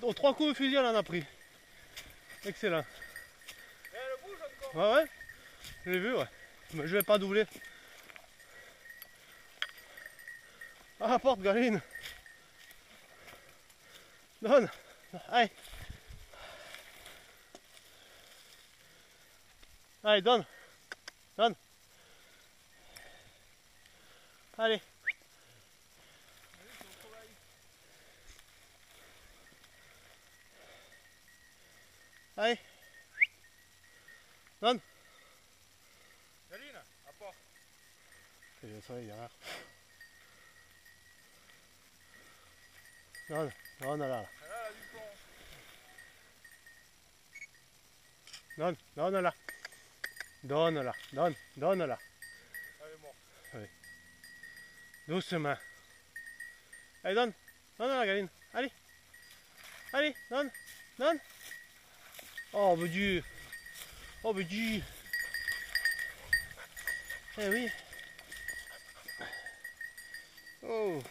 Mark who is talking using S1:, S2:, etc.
S1: Aux 3 coups de fusil, elle en a pris. Excellent.
S2: Et elle bouge encore.
S1: Ouais, ouais. Je l'ai vu, ouais. Mais je vais pas doubler. Ah, porte, Galine. Donne. Allez. Allez, donne. Donne. Allez. Allez. Donne.
S2: Galine, apporte.
S1: Il y a le soleil derrière. Donne. Donne là.
S2: Elle a du plomb.
S1: Donne. Donne là. Donne là. Donne. Donne là.
S2: Elle est morte.
S1: Doucement. Allez, donne. Donne là, Galine. Allez. Allez, donne. Donne. Oh, ben Dieu. Oh, ben Dieu. Eh oui. Oh.